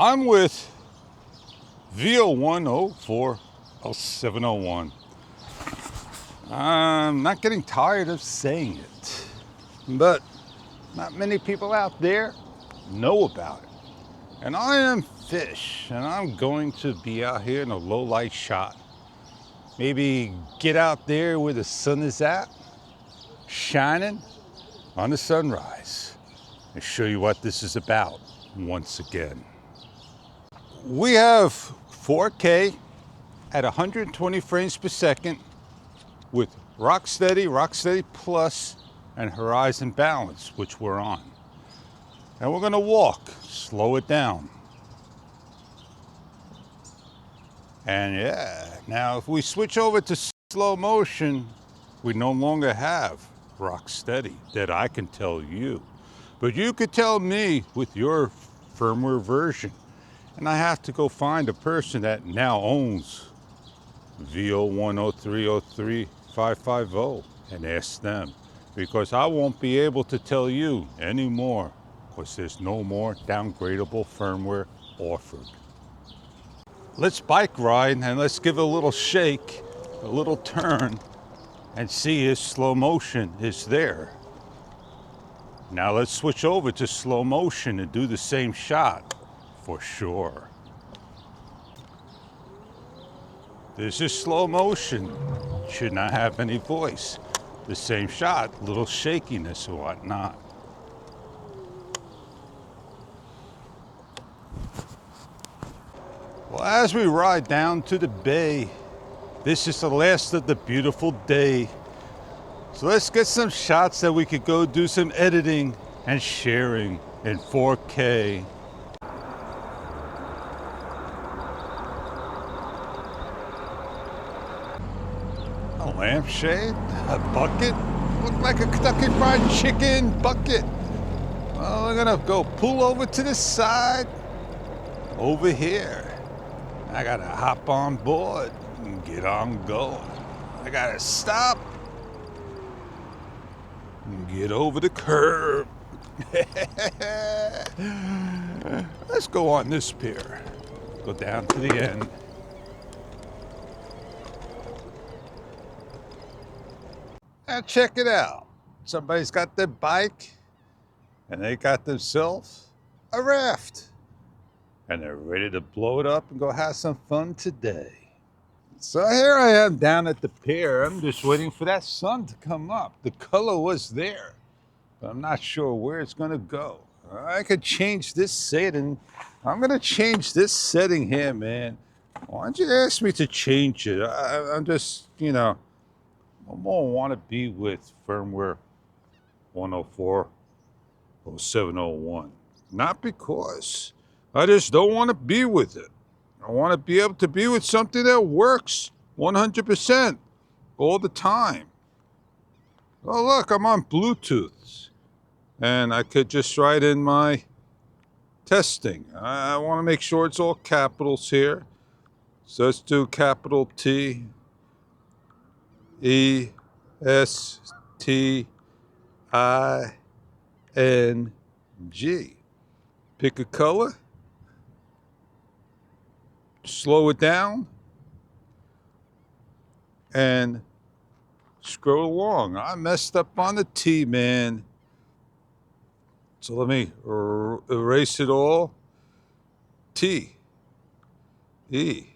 I'm with VO1040701. I'm not getting tired of saying it, but not many people out there know about it. And I am Fish, and I'm going to be out here in a low light shot. Maybe get out there where the sun is at, shining on the sunrise, and show you what this is about once again. We have 4K at 120 frames per second with Rocksteady Plus, and Horizon Balance, which we're on. And we're gonna walk, slow it down. And yeah, now if we switch over to slow motion, we no longer have Rocksteady, that I can tell you. But you could tell me with your firmware version. And I have to go find a person that now owns VO103035550 and ask them, because I won't be able to tell you anymore, because there's no more downgradable firmware offered. Let's bike ride and let's give it a little shake, a little turn, and see if slow motion is there. Now let's switch over to slow motion and do the same shot for sure. This is slow motion, should not have any voice. The same shot, little shakiness or whatnot. Well, as we ride down to the bay, this is the last of the beautiful day. So let's get some shots that we could go do some editing and sharing in 4K. A lampshade, a bucket, looked like a Kentucky Fried Chicken bucket. Well, we're gonna go pull over to the side, over here. I gotta hop on board and get on going. I gotta stop and get over the curb. Let's go on this pier, go down to the end. Now check it out. Somebody's got their bike and they got themselves a raft. And they're ready to blow it up and go have some fun today. So here I am down at the pier. I'm just waiting for that sun to come up. The color was there, but I'm not sure where it's gonna go. I could change this setting. I'm gonna change this setting here, man. Why don't you ask me to change it? I'm just, I more want to be with firmware 1040701. Not because I just don't want to be with it. I want to be able to be with something that works 100% all the time. Oh, look, I'm on Bluetooth. And I could just write in my testing. I want to make sure it's all capitals here. So let's do capital T, E, S, T, I, N, G. Pick a color. Slow it down. And scroll along. I messed up on the T, man. So let me erase it all. T, E,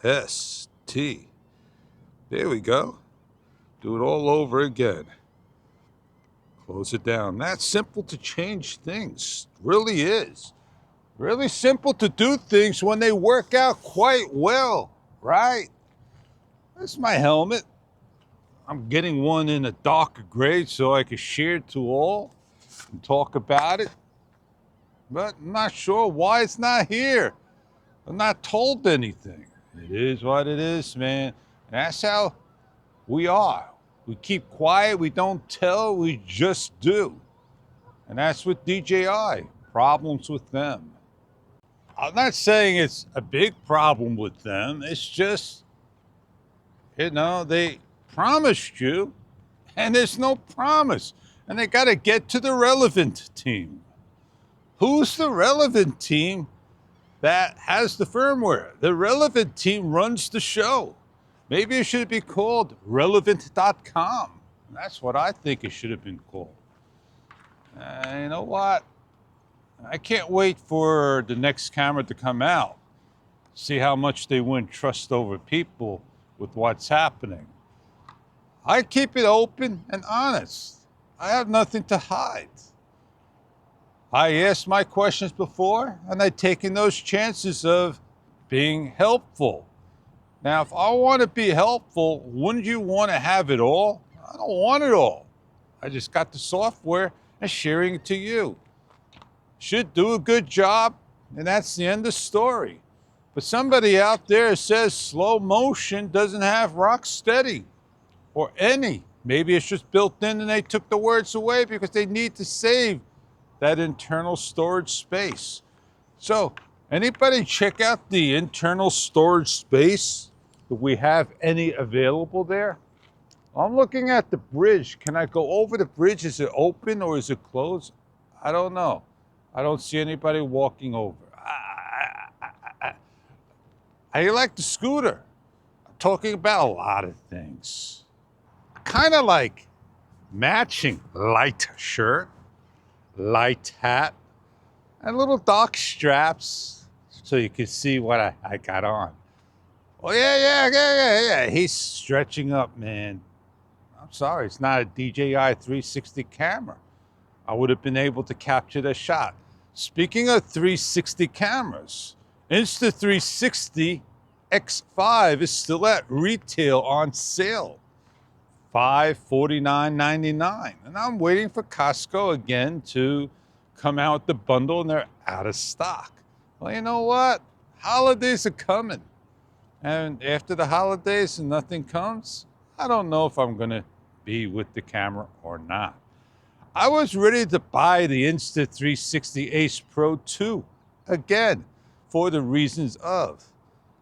S, T. There we go. Do it all over again. Close it down. That's simple to change things. Really is. Really simple to do things when they work out quite well, right? That's my helmet. I'm getting one in a darker gray so I can share it to all and talk about it. But I'm not sure why it's not here. I'm not told anything. It is what it is, man. And that's how we are. We keep quiet, we don't tell, we just do. And that's with DJI, problems with them. I'm not saying it's a big problem with them, it's just, they promised you, and there's no promise. And they gotta get to the relevant team. Who's the relevant team that has the firmware. The relevant team runs the show. Maybe it should be called relevant.com. That's what I think it should have been called. You know what? I can't wait for the next camera to come out. See how much they win trust over people with what's happening. I keep it open and honest. I have nothing to hide. I asked my questions before, and I've taken those chances of being helpful. Now, if I want to be helpful, wouldn't you want to have it all? I don't want it all. I just got the software and sharing it to you. Should do a good job, and that's the end of the story. But somebody out there says slow motion doesn't have rock steady or any. Maybe it's just built in and they took the words away because they need to save that internal storage space. So anybody check out the internal storage space? Do we have any available there? I'm looking at the bridge. Can I go over the bridge? Is it open or is it closed? I don't know. I don't see anybody walking over. I like the scooter. I'm talking about a lot of things. Kind of like matching light shirt, light hat, and little dark straps so you can see what I got on. Oh, yeah. He's stretching up, man. I'm sorry, it's not a DJI 360 camera. I would have been able to capture the shot. Speaking of 360 cameras, Insta360 X5 is still at retail on sale. $549.99. And I'm waiting for Costco again to come out with the bundle, and they're out of stock. Well, you know what? Holidays are coming. And after the holidays and nothing comes, I don't know if I'm gonna be with the camera or not. I was ready to buy the Insta360 Ace Pro 2 again for the reasons of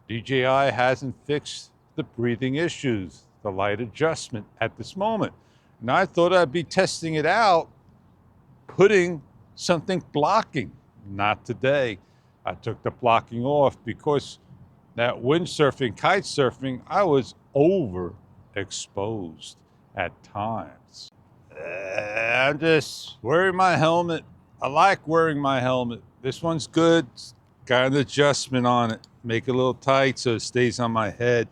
DJI hasn't fixed the breathing issues, the light adjustment at this moment. And I thought I'd be testing it out, putting something blocking. Not today. I took the blocking off because that windsurfing, kite surfing, I was overexposed at times. I'm just wearing my helmet. I like wearing my helmet. This one's good. It's got an adjustment on it. Make it a little tight so it stays on my head.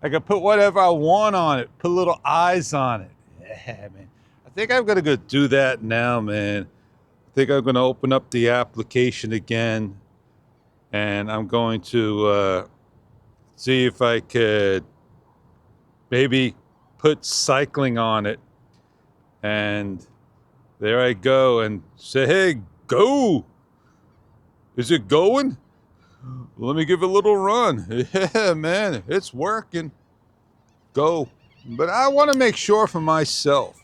I can put whatever I want on it. Put little eyes on it. Yeah, man. I think I'm gonna go do that now, man. I think I'm gonna open up the application again, and I'm going to see if I could maybe put cycling on it. And there I go and say, hey, go. Is it going? Let me give it a little run. Yeah, man, it's working. Go. But I want to make sure for myself.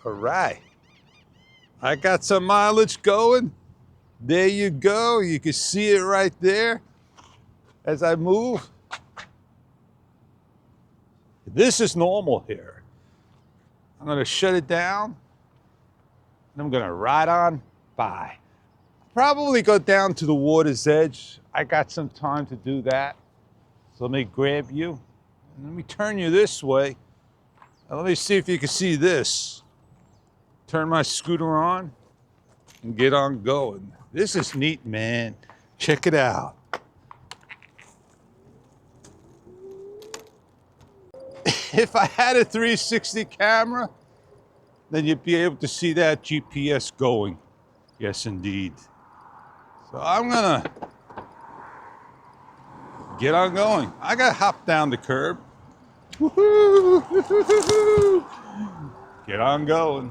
All right. I got some mileage going. There you go. You can see it right there as I move. This is normal here. I'm going to shut it down, and I'm going to ride on by. Probably go down to the water's edge. I got some time to do that. So let me grab you, and let me turn you this way. And let me see if you can see this. Turn my scooter on and get on going. This is neat, man. Check it out. If I had a 360 camera, then you'd be able to see that GPS going. Yes, indeed. So I'm gonna get on going. I gotta hop down the curb. Woo-hoo! Get on going.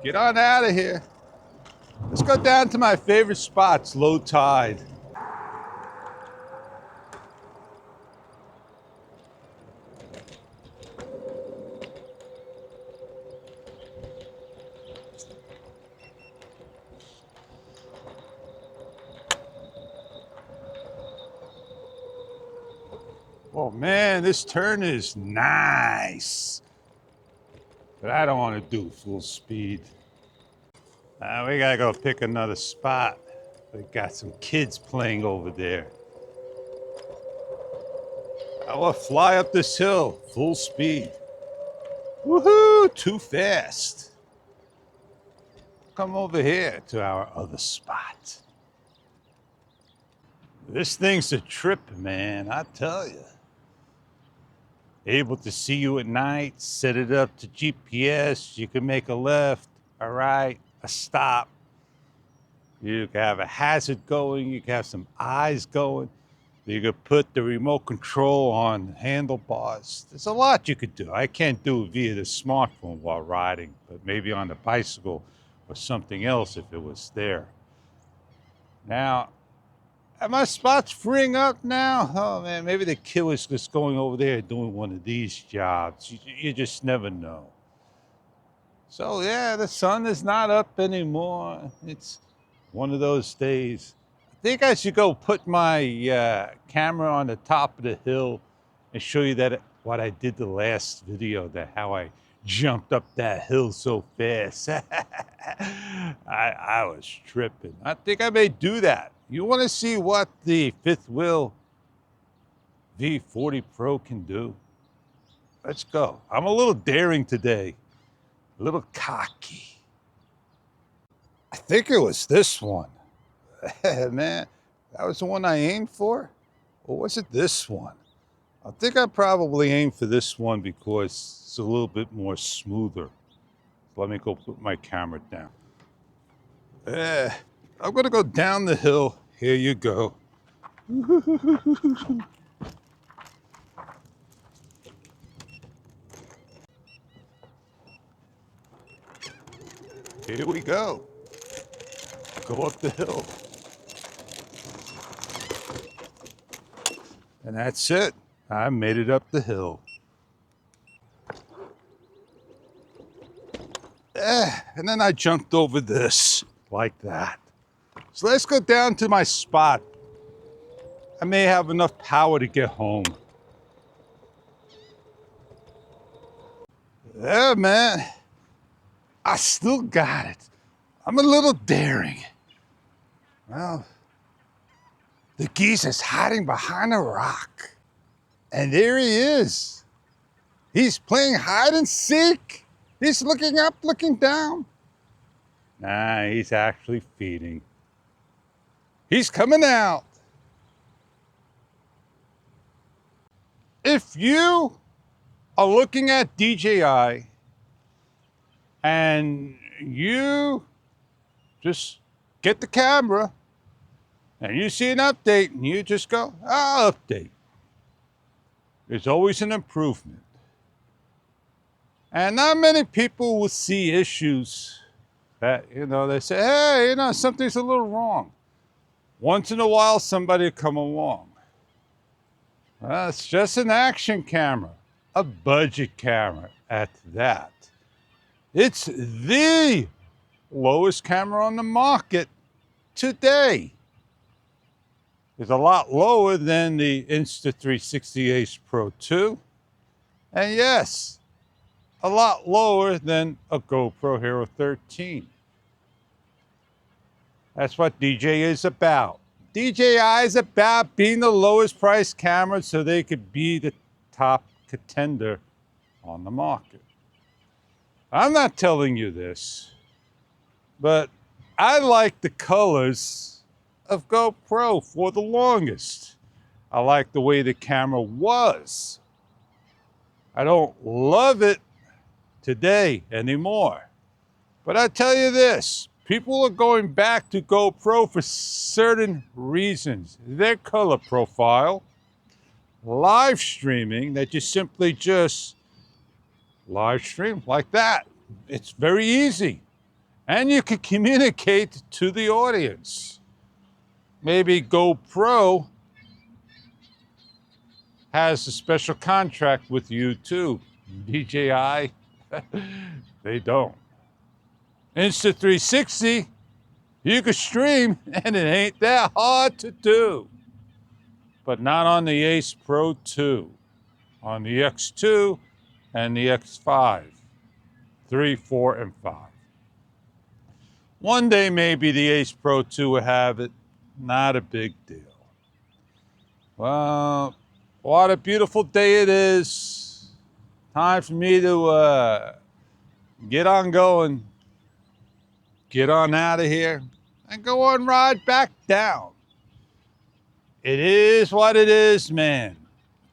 Get on out of here. Let's go down to my favorite spots, low tide. Oh man, this turn is nice. But I don't want to do full speed. We gotta go pick another spot. They got some kids playing over there. I will fly up this hill full speed. Woohoo! Too fast. Come over here to our other spot. This thing's a trip, man, I tell you. Able to see you at night, set it up to GPS, you can make a left, a right, a stop. You can have a hazard going, you can have some eyes going. You could put the remote control on handlebars. There's a lot you could do. I can't do it via the smartphone while riding, but maybe on the bicycle or something else if it was there. Now, are my spots freeing up now? Oh man, maybe the kid was just going over there doing one of these jobs. You just never know. So yeah, the sun is not up anymore. It's one of those days. I think I should go put my camera on the top of the hill and show you that what I did the last video, that how I jumped up that hill so fast. I was tripping. I think I may do that. You want to see what the fifth wheel V40 Pro can do? Let's go. I'm a little daring today, a little cocky. I think it was this one. Man, that was the one I aimed for? Or was it this one? I think I probably aimed for this one because it's a little bit more smoother. Let me go put my camera down. I'm gonna go down the hill. Here you go. Here we go. Go up the hill. And that's it. I made it up the hill. And then I jumped over this, like that. So let's go down to my spot. I may have enough power to get home. Yeah, man. I still got it. I'm a little daring. Well, the geese is hiding behind a rock. And there he is. He's playing hide and seek. He's looking up, looking down. Nah, he's actually feeding. He's coming out. If you are looking at DJI and you just get the camera and you see an update and you just go, I'll update. There's always an improvement. And not many people will see issues that, they say, hey, something's a little wrong. Once in a while, somebody will come along. Well, it's just an action camera, a budget camera at that. It's the lowest camera on the market today. It's a lot lower than the Insta360 Ace Pro 2. And yes, a lot lower than a GoPro Hero 13. That's what DJI is about. DJI is about being the lowest priced camera so they could be the top contender on the market. I'm not telling you this, but I like the colors of GoPro for the longest. I like the way the camera was. I don't love it today anymore. But I tell you this, people are going back to GoPro for certain reasons. Their color profile, live streaming, that you simply just live stream like that. It's very easy. And you can communicate to the audience. Maybe GoPro has a special contract with YouTube. DJI, they don't. Insta360, you can stream and it ain't that hard to do. But not on the Ace Pro 2, on the X2 and the X5, 3, 4, and 5. One day maybe the Ace Pro 2 will have it. Not a big deal. Well, what a beautiful day it is. Time for me to get on going, get on out of here, and go on ride back down. It is what it is, man.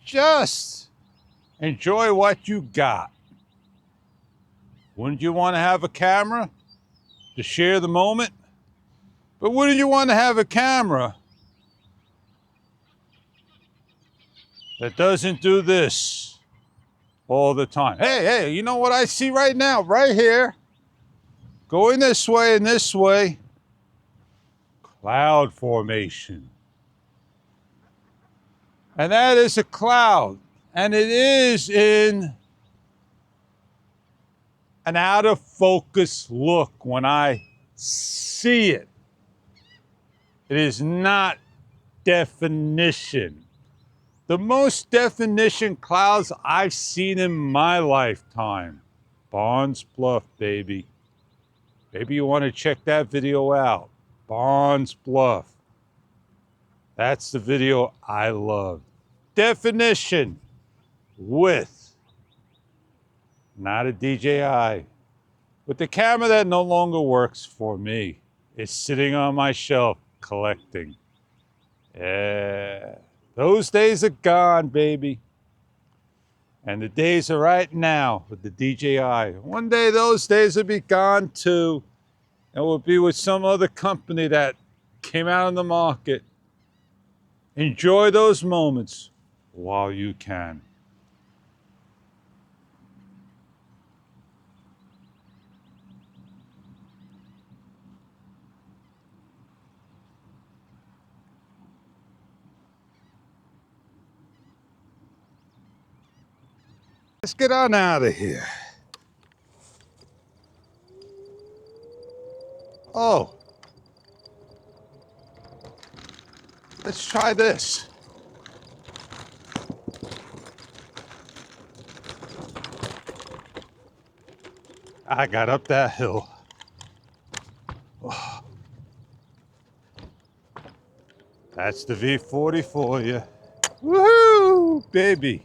Just enjoy what you got. Wouldn't you want to have a camera to share the moment? But wouldn't you want to have a camera that doesn't do this all the time? Hey, you know what I see right now? Right here. Going this way and this way. Cloud formation. And that is a cloud. And it is in an out of focus look when I see it. It is not definition. The most definition clouds I've seen in my lifetime. Bonds Bluff, baby. Maybe you want to check that video out. Bonds Bluff. That's the video I love. Definition with, not a DJI, with the camera that no longer works for me. It's sitting on my shelf collecting. Yeah, those days are gone, baby. And the days are right now with the DJI. One day those days will be gone too. And we'll be with some other company that came out on the market. Enjoy those moments while you can. Let's get on out of here. Oh, let's try this. I got up that hill. Oh. That's the V40 for you. Woohoo, baby.